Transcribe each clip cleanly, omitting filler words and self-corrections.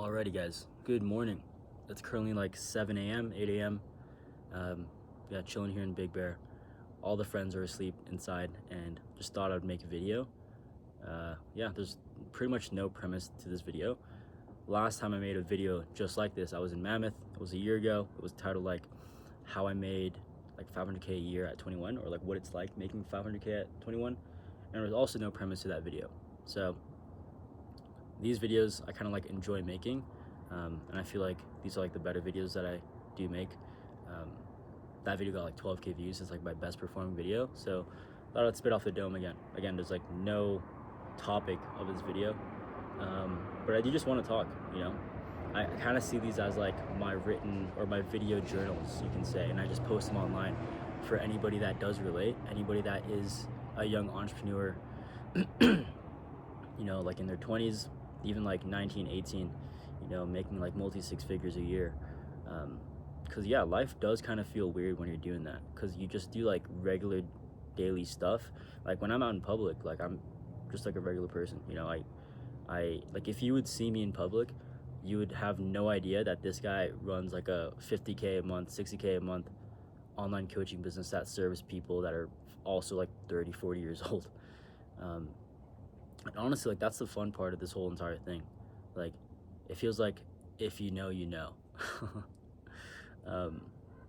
Alrighty guys, good morning. It's currently like 7 a.m., 8 a.m. Yeah, chilling here in Big Bear. All the friends are asleep inside and just thought I'd make a video. Yeah, there's pretty much no premise to this video. Last time I made a video just like this, I was in Mammoth. It was a year ago. It was titled like how I made like 500K a year at 21, or like what it's like making 500K at 21. And there was also no premise to that video. So these videos I kind of like enjoy making, and I feel like these are like the better videos that I do make. That video got like 12K views. It's like my best performing video, so I thought I'd spit off the dome again. There's like no topic of this video, but I do just want to talk. I kind of see these as like my written or my video journals, you can say, and I just post them online for anybody that does relate, anybody that is a young entrepreneur, like in their 20s, even like 19, 18, making like multi-six figures a year. Because yeah, life does kind of feel weird when you're doing that, because you just do like regular daily stuff. Like when I'm out in public, like I'm just like a regular person. I like, if you would see me in public, you would have no idea that this guy runs like a 50K a month, 60K a month online coaching business that serves people that are also like 30, 40 years old. And honestly, like that's the fun part of this whole entire thing. Like, it feels like if you know, you know. But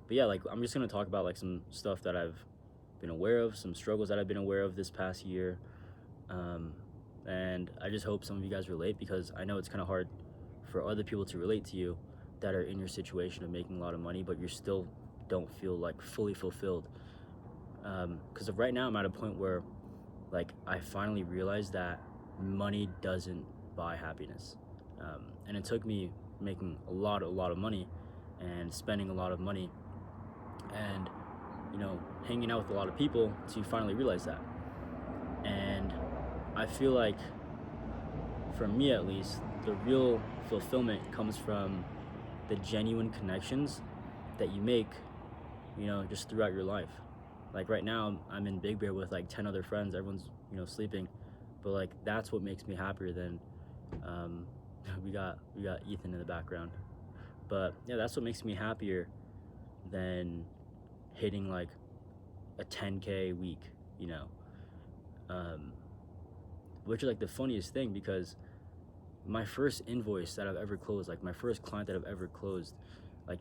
yeah, like I'm just gonna talk about like some stuff that I've been aware of, some struggles that I've been aware of this past year, and I just hope some of you guys relate, because I know it's kind of hard for other people to relate to you that are in your situation of making a lot of money, but you still don't feel like fully fulfilled. Because right now I'm at a point where like I finally realized that money doesn't buy happiness, and it took me making a lot of money and spending a lot of money and hanging out with a lot of people to finally realize that. And I feel like, for me at least, the real fulfillment comes from the genuine connections that you make just throughout your life. Like right now I'm in Big Bear with like 10 other friends. Everyone's sleeping, but like that's what makes me happier than we got Ethan in the background. But yeah, that's what makes me happier than hitting like a 10K week, which is like the funniest thing, because my first invoice that I've ever closed, like my first client that I've ever closed, like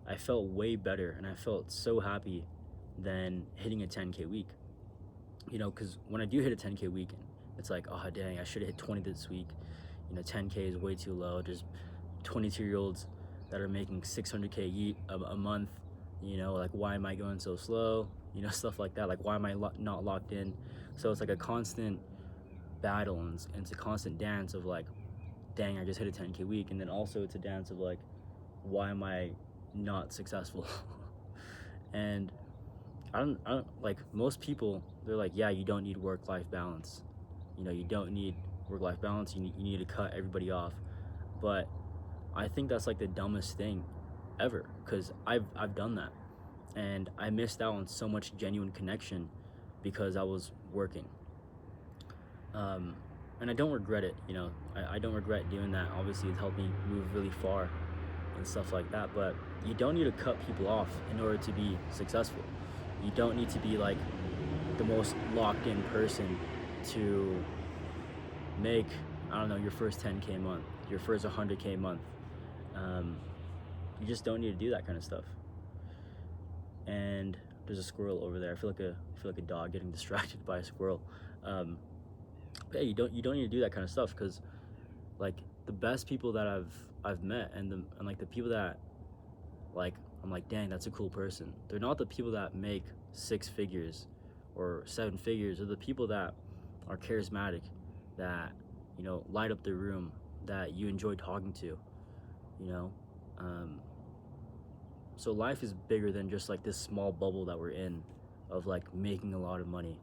I felt way better and I felt so happy than hitting a 10K week, because when I do hit a 10K week, it's like, oh dang, I should have hit 20 this week. 10K is way too low. There's 22-year-olds that are making 600K a month. Like, why am I going so slow? Stuff like that. Like, why am I not locked in? So it's like a constant battle, and it's a constant dance of like, dang, I just hit a 10K week. And then also it's a dance of like, why am I not successful? And I don't like, most people, they're like, yeah, you don't need work-life balance. You don't need work-life balance. You need to cut everybody off. But I think that's like the dumbest thing ever, because I've done that, and I missed out on so much genuine connection because I was working. And I don't regret it. I don't regret doing that. Obviously, it's helped me move really far and stuff like that. But you don't need to cut people off in order to be successful. You don't need to be like the most locked in person to make, I don't know, your first 10K a month, your first 100K a month. You just don't need to do that kind of stuff. And there's a squirrel over there. I feel like a dog getting distracted by a squirrel. But yeah, you don't need to do that kind of stuff, because like the best people that I've met, and like the people that like I'm like, dang, that's a cool person, they're not the people that make 6 figures or 7 figures. They're the people that are charismatic, that light up the room, that you enjoy talking to. So life is bigger than just like this small bubble that we're in of like making a lot of money.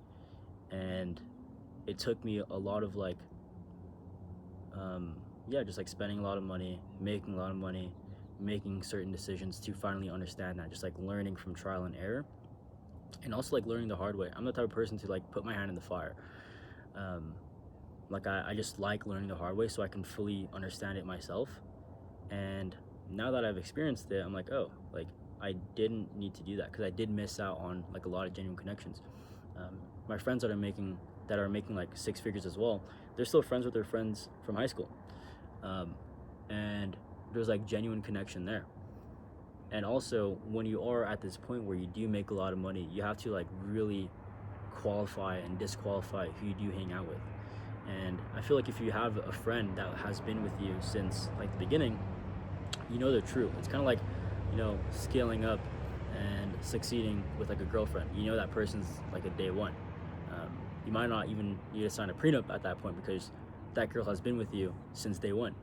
And it took me a lot of like just like spending a lot of money, making a lot of money, making certain decisions to finally understand that, just like learning from trial and error, and also like learning the hard way. I'm the type of person to like put my hand in the fire. like I just like learning the hard way so I can fully understand it myself. And now that I've experienced it, I'm like, oh, like I didn't need to do that, because I did miss out on like a lot of genuine connections. My friends that are making like six figures as well, they're still friends with their friends from high school, and there's like genuine connection there. And also, when you are at this point where you do make a lot of money, you have to like really qualify and disqualify who you do hang out with. And I feel like if you have a friend that has been with you since like the beginning, you know they're true. It's kind of like, scaling up and succeeding with like a girlfriend. You know that person's like a day one. You might not even need to sign a prenup at that point, because that girl has been with you since day one.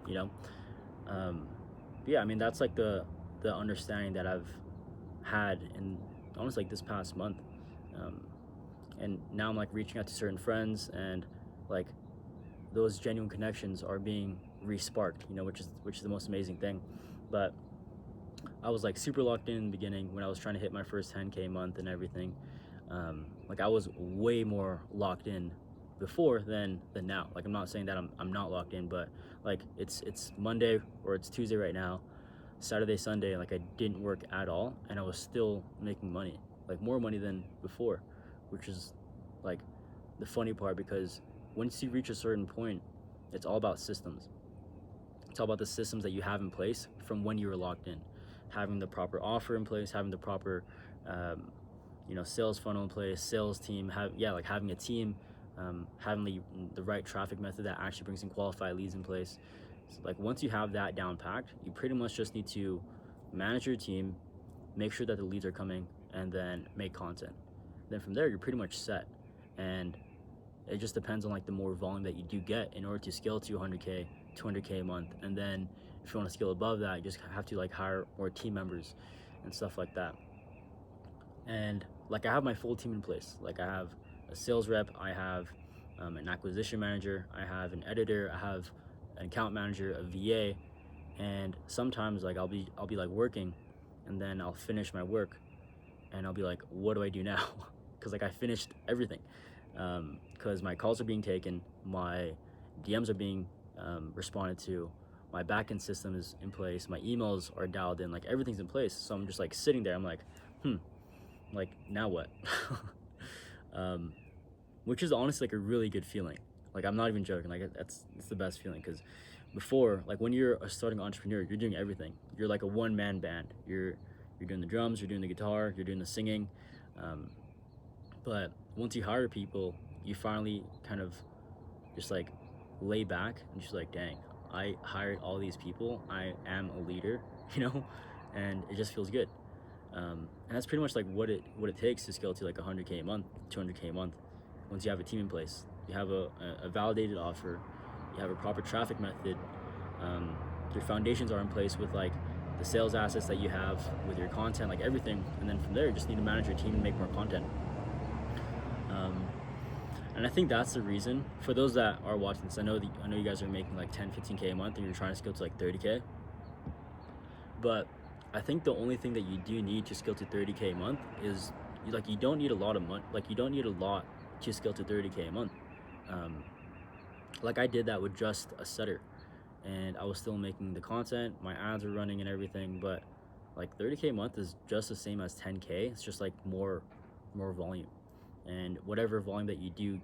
Yeah, I mean, that's like the understanding that I've had in almost like this past month. And now I'm like reaching out to certain friends, and like those genuine connections are being re-sparked, which is the most amazing thing. But I was like super locked in the beginning when I was trying to hit my first 10K month and everything. Like I was way more locked in before than now. Like I'm not saying that I'm not locked in, but like it's Monday or it's Tuesday right now. Saturday, Sunday, like I didn't work at all, and I was still making money, like more money than before, which is like the funny part, because once you reach a certain point, it's all about systems. It's all about the systems that you have in place from when you were locked in, having the proper offer in place, having the proper sales funnel in place, sales team, having a team, having the right traffic method that actually brings in qualified leads in place. So like once you have that down packed, you pretty much just need to manage your team, make sure that the leads are coming, and then make content. Then from there, you're pretty much set. And it just depends on like the more volume that you do get in order to scale to 100K, 200K a month. And then if you want to scale above that, you just have to like hire more team members and stuff like that. And like I have my full team in place. Like I have a sales rep, I have an acquisition manager, I have an editor, I have an account manager, a VA. And sometimes like I'll be like working, and then I'll finish my work and I'll be like, what do I do now? Because like I finished everything, because my calls are being taken, my DMs are being responded to, my backend system is in place, my emails are dialed in, like everything's in place. So I'm just like sitting there, I'm like, like now what? Which is honestly like a really good feeling. Like I'm not even joking, like it's the best feeling, because before, like when you're a starting entrepreneur, you're doing everything. You're like a one-man band. You're doing the drums, you're doing the guitar, you're doing the singing. But once you hire people, you finally kind of just like lay back and just like, dang, I hired all these people, I am a leader, and it just feels good. And that's pretty much like what it takes to scale to like 100K a month, 200K a month. Once you have a team in place, you have a validated offer, you have a proper traffic method, your foundations are in place with like the sales assets that you have, with your content, like everything. And then from there, you just need to manage your team and make more content. And I think that's the reason, for those that are watching this, I know you guys are making like 10, 15K a month, and you're trying to scale to like 30K. But I think the only thing that you do need to scale to 30K a month is you don't need a lot of money. Like you don't need a lot to scale to 30K a month. Like I did that with just a setter, and I was still making the content, my ads were running and everything. But like 30K a month is just the same as 10K. It's just like more volume, and whatever volume that you do,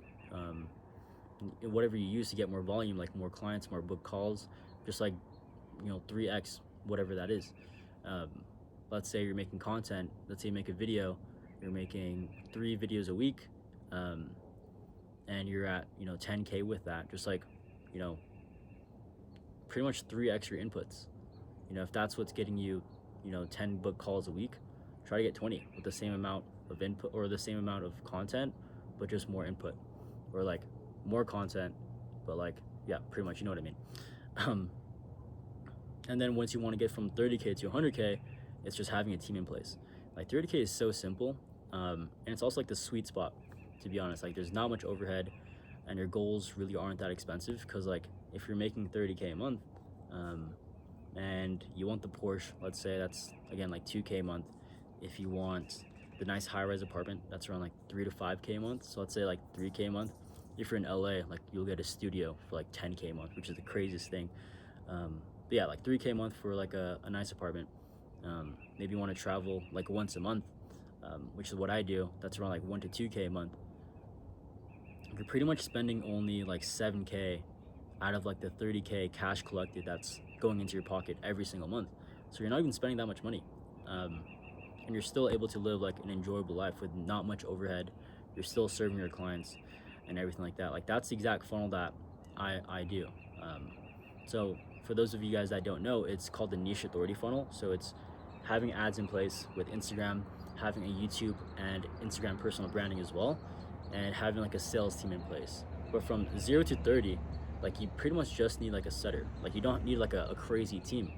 whatever you use to get more volume, like more clients, more book calls, just like 3x whatever that is. Let's say you're making content, let's say you make a video, you're making 3 videos a week, and you're at 10K with that, just like pretty much 3x your inputs. If that's what's getting you 10 book calls a week, try to get 20 with the same amount of input, or the same amount of content, but just more input, or like more content, but like, yeah, pretty much, you know what I mean. And then once you want to get from 30K to 100K, it's just having a team in place. Like 30K is so simple, and it's also like the sweet spot, to be honest. Like there's not much overhead, and your goals really aren't that expensive, because like if you're making 30K a month, and you want the Porsche, let's say that's again like 2K a month. If you want the nice high-rise apartment, that's around like 3 to 5K a month. So let's say like 3K a month. if you're in LA, like you'll get a studio for like 10K a month, which is the craziest thing. But yeah, like 3K a month for like a nice apartment. Maybe you want to travel like once a month, which is what I do. That's around like 1 to 2K a month. You're pretty much spending only like 7K out of like the 30K cash collected that's going into your pocket every single month. So you're not even spending that much money. And you're still able to live like an enjoyable life with not much overhead. You're still serving your clients and everything like that. Like that's the exact funnel that I do. So for those of you guys that don't know, it's called the niche authority funnel. So it's having ads in place with Instagram, having a YouTube and Instagram personal branding as well, and having like a sales team in place. But from 0 to 30, like you pretty much just need like a setter. Like you don't need like a crazy team.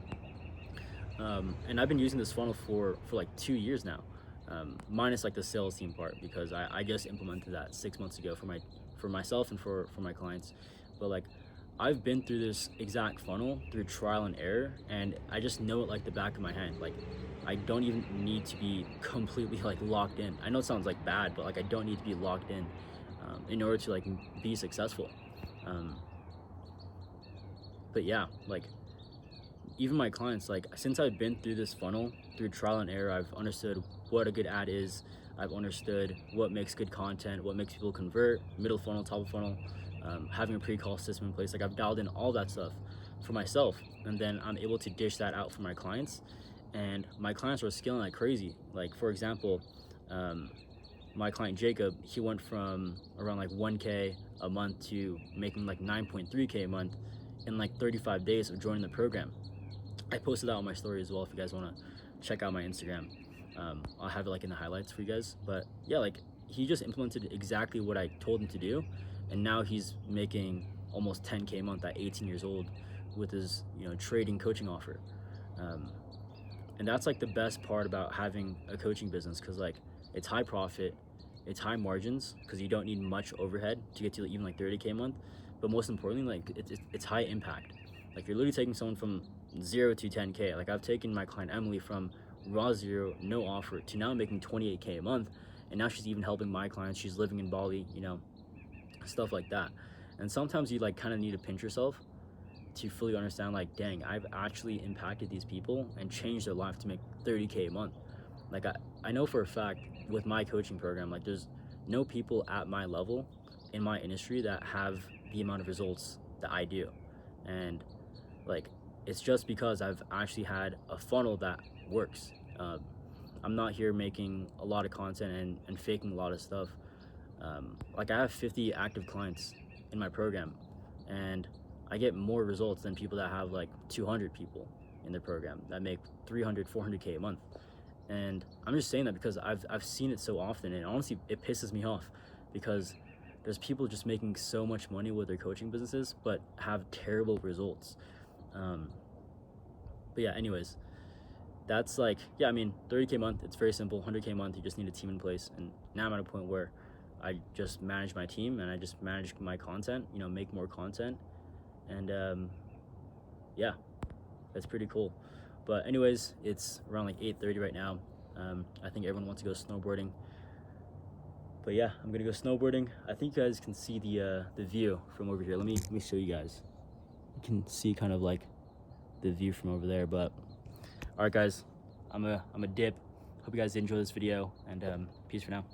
And I've been using this funnel for like 2 years now, minus like the sales team part, because I just implemented that 6 months ago for myself and for my clients. But like I've been through this exact funnel through trial and error, and I just know it like the back of my hand. Like I don't even need to be completely like locked in. I know it sounds like bad, but like I don't need to be locked in order to like be successful. But yeah, like even my clients, like since I've been through this funnel through trial and error, I've understood what a good ad is. I've understood what makes good content, what makes people convert, middle funnel, top of funnel, having a pre-call system in place. Like I've dialed in all that stuff for myself, and then I'm able to dish that out for my clients, and my clients are scaling like crazy. Like for example, my client Jacob, he went from around like 1K a month to making like 9.3K a month in like 35 days of joining the program. I posted that on my story as well if you guys want to check out my Instagram. I'll have it like in the highlights for you guys. But yeah, like he just implemented exactly what I told him to do, and now he's making almost 10K a month at 18 years old with his trading coaching offer. And that's like the best part about having a coaching business, because like it's high profit, it's high margins, because you don't need much overhead to get to even like 30K a month. But most importantly, like it's high impact. Like you're literally taking someone from 0 to 10K. Like I've taken my client Emily from raw zero, no offer, to now making 28K a month, and now she's even helping my clients. She's living in Bali, stuff like that. And sometimes you like kind of need to pinch yourself to fully understand, like, dang, I've actually impacted these people and changed their life to make 30K a month. Like I know for a fact with my coaching program, like there's no people at my level in my industry that have the amount of results that I do. And like it's just because I've actually had a funnel that works. I'm not here making a lot of content and faking a lot of stuff. Like I have 50 active clients in my program, and I get more results than people that have like 200 people in the program that make 300, 400K a month. And I'm just saying that because I've seen it so often, and honestly it pisses me off, because there's people just making so much money with their coaching businesses but have terrible results. But yeah, anyways, that's like, yeah, I mean 30K a month, it's very simple. 100K a month, you just need a team in place. And now I'm at a point where I just manage my team and I just manage my content, make more content. And yeah, that's pretty cool. But anyways, it's around like 8:30 right now. I think everyone wants to go snowboarding. But yeah, I'm gonna go snowboarding. I think you guys can see the view from over here. Let me show you guys. You can see kind of like the view from over there. But all right, guys, I'm a dip. Hope you guys enjoy this video, and peace for now.